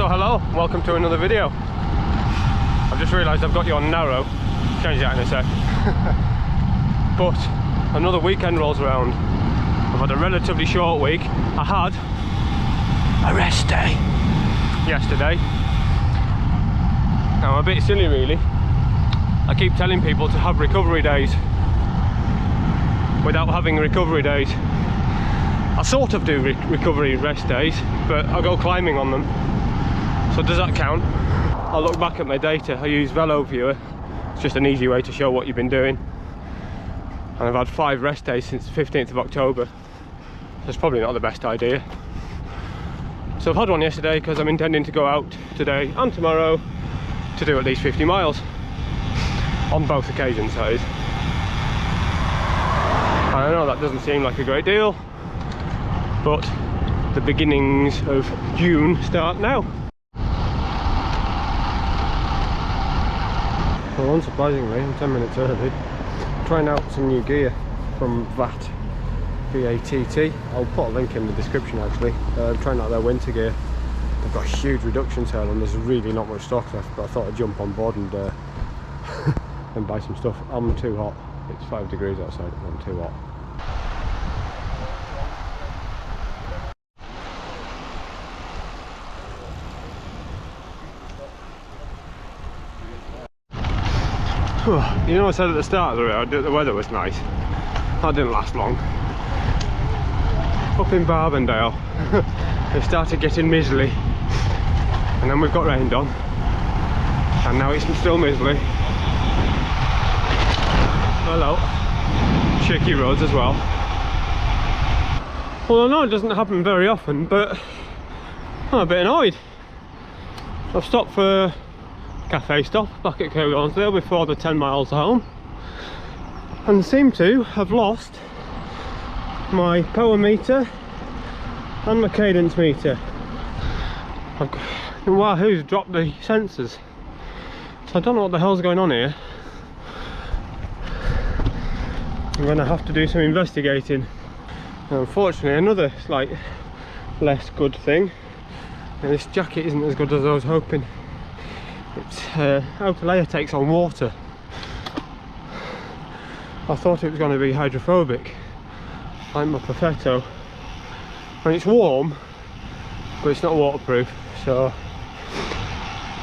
So hello, welcome to another video. I've just realised I've got you on narrow. Change that in a sec. But another weekend rolls around. I've had a relatively short week. I had a rest day yesterday. Now I'm a bit silly really. I keep telling people to have recovery days without having recovery days. I sort of do recovery rest days, but I go climbing on them. So does that count? I'll look back at my data. I use Velo Viewer. It's just an easy way to show what you've been doing. And I've had 5 rest days since the 15th of October. So it's probably not the best idea. So I've had one yesterday because I'm intending to go out today and tomorrow to do at least 50 miles. On both occasions, that is. I know that doesn't seem like a great deal, but the beginnings of June start now. Well, unsurprisingly, I'm 10 minutes early. Trying out some new gear from VAT, V-A-T-T. I'll put a link in the description actually. Trying out their winter gear. They've got a huge reduction sale and there's really not much stock left, but I thought I'd jump on board and and buy some stuff. I'm too hot. It's 5 degrees outside and I'm too hot. You know, I said at the start of the road that the weather was nice. That didn't last long. Up in Barbendale, it started getting miserly, and then we've got rained on, and now it's still miserly. Hello. Shaky roads as well. Well, I know it doesn't happen very often, but I'm a bit annoyed. I've stopped for cafe stop back at Lonsdale before the 10 miles home, and seem to have lost my power meter and my cadence meter. Wahoo's dropped the sensors, so I don't know what the hell's going on here. I'm going to have to do some investigating. And unfortunately, another slight less good thing, and this jacket isn't as good as I was hoping. Its outer layer takes on water. I thought it was going to be hydrophobic, like my Perfetto, and it's warm, but it's not waterproof. So,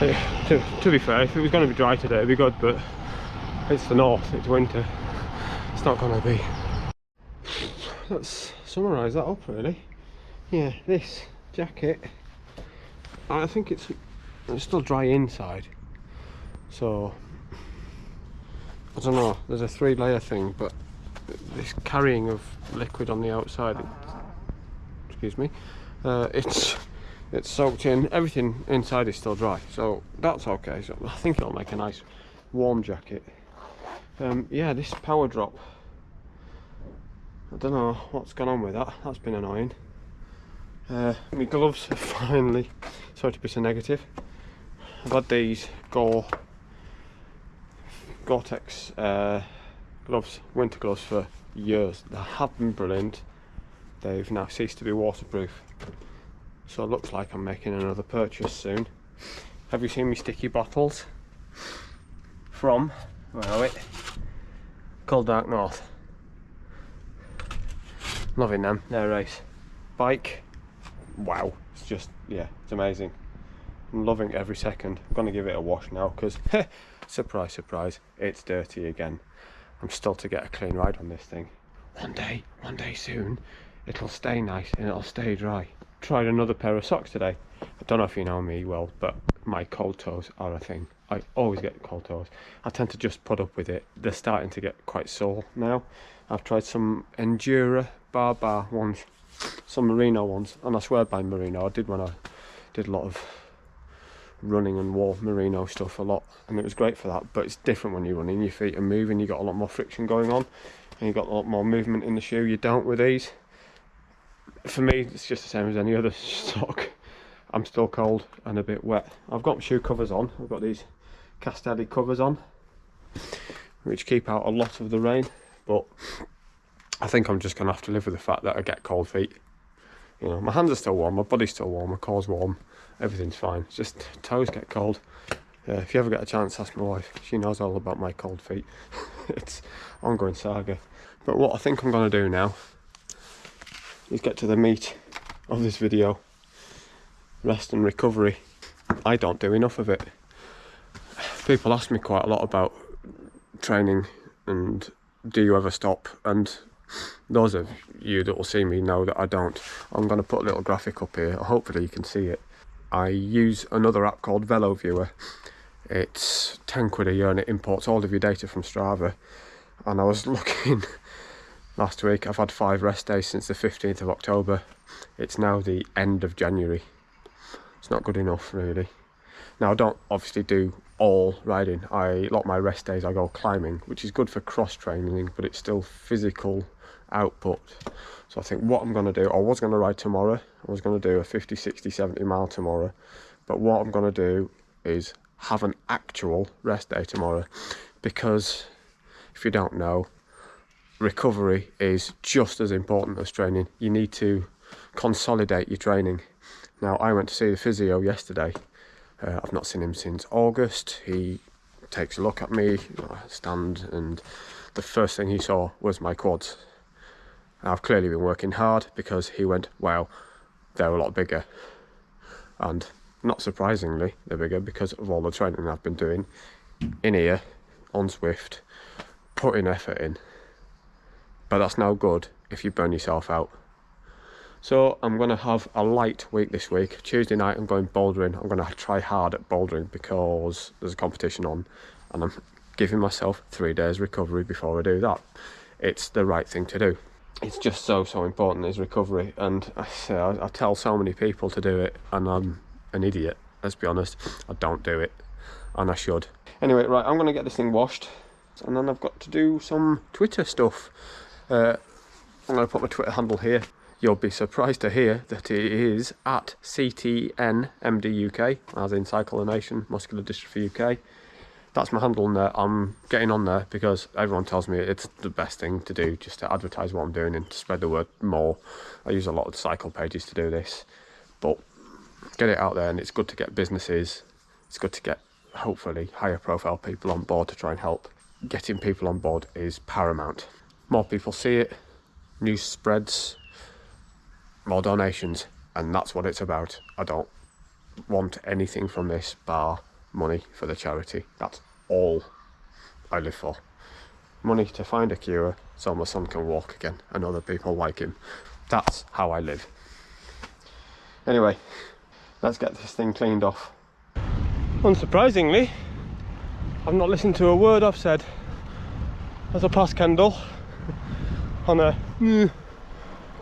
to be fair, if it was going to be dry today, it'd be good. But it's the north; it's winter. It's not going to be. Let's summarise that up, really. Yeah, this jacket. I think it's still dry inside, so I don't know, there's a 3-layer thing, but this carrying of liquid on the outside, excuse me, it's soaked in. Everything inside is still dry, so that's okay. So I think it'll make a nice warm jacket. Yeah, this power drop, I don't know what's gone on with that. That's been annoying. My gloves are finally, sorry to be so negative. I've had these Gore-Tex gloves, winter gloves, for years. They have been brilliant. They've now ceased to be waterproof, so it looks like I'm making another purchase soon. Have you seen me sticky bottles from, where are we? Cold Dark North. Loving them. They're a race bike. Wow, it's just, yeah, it's amazing. I'm loving every second. I'm going to give it a wash now because, surprise, surprise, it's dirty again. I'm still to get a clean ride on this thing. One day soon, it'll stay nice and it'll stay dry. Tried another pair of socks today. I don't know if you know me well, but my cold toes are a thing. I always get cold toes. I tend to just put up with it. They're starting to get quite sore now. I've tried some Endura bar ones, some merino ones, and I swear by merino. I did when I did a lot of running and wore merino stuff a lot, and it was great for that, but it's different when you're running. Your feet are moving, you got a lot more friction going on, and you got a lot more movement in the shoe. You don't with these. For me, it's just the same as any other sock. I'm still cold and a bit wet. I've got shoe covers on. I've got these Castelli covers on, which keep out a lot of the rain, but I think I'm just going to have to live with the fact that I get cold feet. You know, my hands are still warm, my body's still warm, my core's warm, everything's fine. It's just toes get cold. If you ever get a chance, ask my wife. She knows all about my cold feet. It's ongoing saga. But what I think I'm going to do now is get to the meat of this video. Rest and recovery. I don't do enough of it. People ask me quite a lot about training and do you ever stop, and those of you that will see me know that I don't. I'm going to put a little graphic up here, hopefully you can see it. I use another app called Velo Viewer. It's 10 quid a year and it imports all of your data from Strava. And I was looking last week, I've had 5 rest days since the 15th of October. It's now the end of January. It's not good enough really. Now I don't obviously do all riding. A lot of my rest days I go climbing, which is good for cross training, but it's still physical output. So I think what I'm going to do, I was going to ride tomorrow. I was going to do a 50, 60, 70 mile tomorrow. But what I'm going to do is have an actual rest day tomorrow. Because if you don't know, recovery is just as important as training. You need to consolidate your training. Now I went to see the physio yesterday. I've not seen him since August. He takes a look at me, I stand, and the first thing he saw was my quads. I've clearly been working hard because he went, wow, they're a lot bigger. And not surprisingly, they're bigger because of all the training I've been doing in here, on Zwift, putting effort in. But that's no good if you burn yourself out. So I'm going to have a light week this week. Tuesday night I'm going bouldering. I'm going to try hard at bouldering because there's a competition on, and I'm giving myself 3 days recovery before I do that. It's the right thing to do. It's just so important, is recovery, and I tell so many people to do it and I'm an idiot, let's be honest. I don't do it, and I should. Anyway, right, I'm going to get this thing washed and then I've got to do some Twitter stuff. I'm going to put my Twitter handle here. You'll be surprised to hear that it is at CTNMDUK, as in Cycle Nation, Muscular Dystrophy UK. That's my handle on there. I'm getting on there because everyone tells me it's the best thing to do, just to advertise what I'm doing and to spread the word more. I use a lot of cycle pages to do this, but get it out there, and it's good to get businesses. It's good to get, hopefully, higher profile people on board to try and help. Getting people on board is paramount. More people see it, news spreads, more donations, and that's what it's about. I don't want anything from this bar money for the charity. That's all I live for. Money to find a cure so my son can walk again and other people like him. That's how I live. Anyway, let's get this thing cleaned off. Unsurprisingly, I've not listened to a word I've said as I pass Kendall on a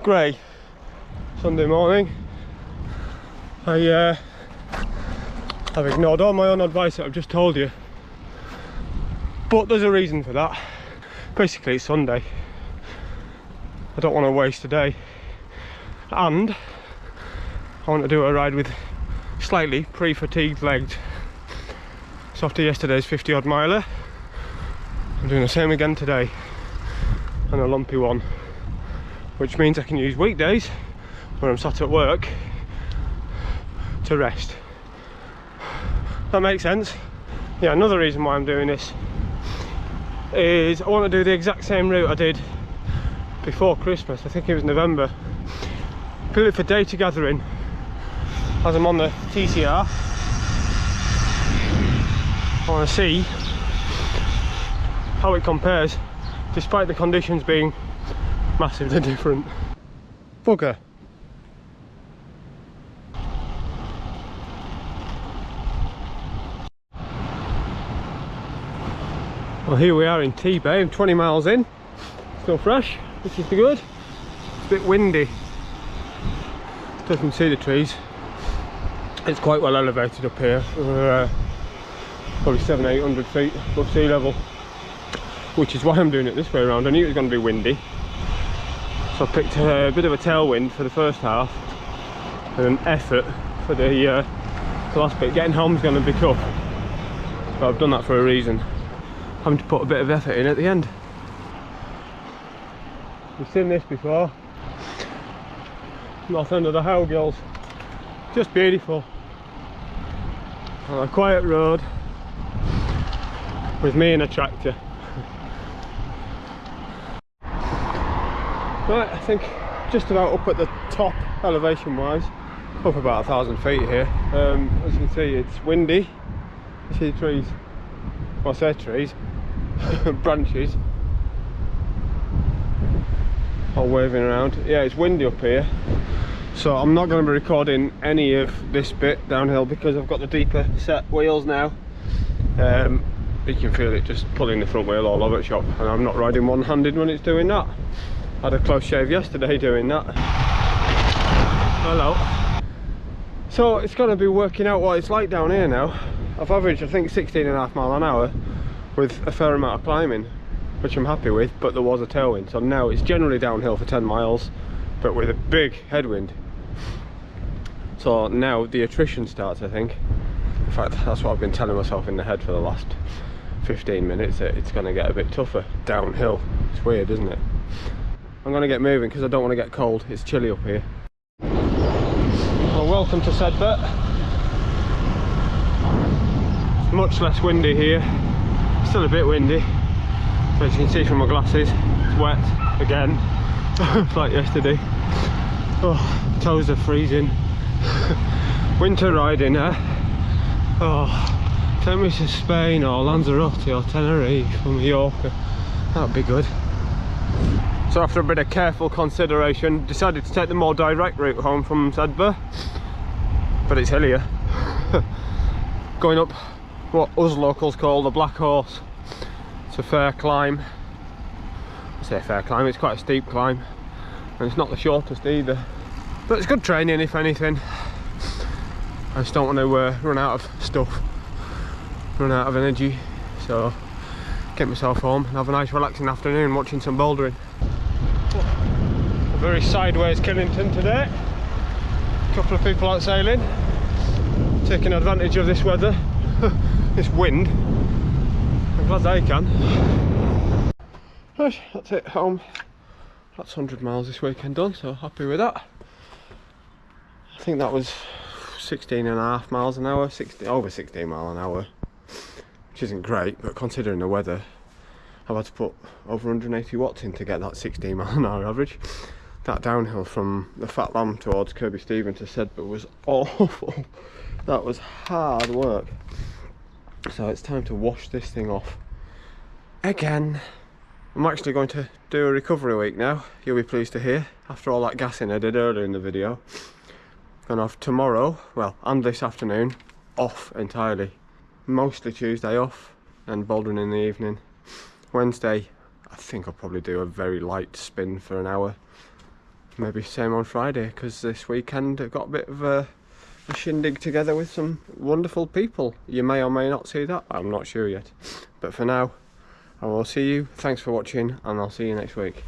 grey Sunday morning. I've ignored all my own advice that I've just told you, but there's a reason for that. Basically, it's Sunday. I don't want to waste a day, and I want to do a ride with slightly pre-fatigued legs. So after yesterday's 50 odd miler, I'm doing the same again today, and a lumpy one, which means I can use weekdays when I'm sat at work to rest. That makes sense? Yeah, another reason why I'm doing this is I want to do the exact same route I did before Christmas. I think it was November. Purely for data gathering. As I'm on the TCR, I want to see how it compares, despite the conditions being massively different. Bugger. Well, here we are in T-Bay. I'm 20 miles in, still fresh, which is good. It's a bit windy. Don't even see the trees. It's quite well elevated up here. We're probably 700-800 feet above sea level, which is why I'm doing it this way around. I knew it was going to be windy, so I picked a bit of a tailwind for the first half and an effort for the last bit. Getting home's going to be tough, but I've done that for a reason. Having to put a bit of effort in at the end. You've seen this before. north end of the How Gills. Just beautiful. On a quiet road with me in a tractor. Right, I think just about up at the top elevation wise, up about 1,000 feet here. As you can see, it's windy. You see the trees, well, I say trees, branches all waving around. Yeah, it's windy up here, so I'm not going to be recording any of this bit downhill because I've got the deeper set wheels now. You can feel it just pulling the front wheel all over the shop, and I'm not riding one-handed when it's doing that. I had a close shave yesterday doing that. Hello. So it's going to be working out what it's like down here now. I've averaged, I think, 16.5 miles an hour with a fair amount of climbing, which I'm happy with, but there was a tailwind. So now it's generally downhill for 10 miles, but with a big headwind. So now the attrition starts, I think. In fact, that's what I've been telling myself in the head for the last 15 minutes, that it's going to get a bit tougher downhill. It's weird, isn't it? I'm going to get moving because I don't want to get cold. It's chilly up here. Well, welcome to Sedbergh. Much less windy here. Still a bit windy. As you can see from my glasses, it's wet again, like yesterday. Oh, toes are freezing. Winter riding, eh? Oh, take me to Spain or Lanzarote or Tenerife or Mallorca. That'd be good. So after a bit of careful consideration, decided to take the more direct route home from Sedbergh, but it's hillier. Going up what us locals call the Black Horse. It's a fair climb. I say fair climb, it's quite a steep climb, and it's not the shortest either, but it's good training if anything. I just don't want to run out of stuff, run out of energy, so get myself home and have a nice relaxing afternoon watching some bouldering. A very sideways Killington today. A couple of people out sailing, taking advantage of this weather, this wind. I'm glad they can. Right, that's it, home. That's 100 miles this weekend done, so happy with that. I think that was 16.5 miles an hour, over 16 miles an hour, which isn't great, but considering the weather, I've had to put over 180 watts in to get that 16 mile an hour average. That downhill from the Fat Lamb towards Kirby Stephen to Sedbergh was awful. That was hard work. So it's time to wash this thing off again. I'm actually going to do a recovery week now, you'll be pleased to hear, after all that gassing I did earlier in the video. I'm going to have tomorrow, well, and this afternoon, off entirely. Mostly Tuesday off, and bouldering in the evening. Wednesday, I think I'll probably do a very light spin for an hour. Maybe same on Friday, because this weekend I've got a bit of a shindig together with some wonderful people. You may or may not see that, I'm not sure yet. But for now, I will see you. Thanks for watching, and I'll see you next week.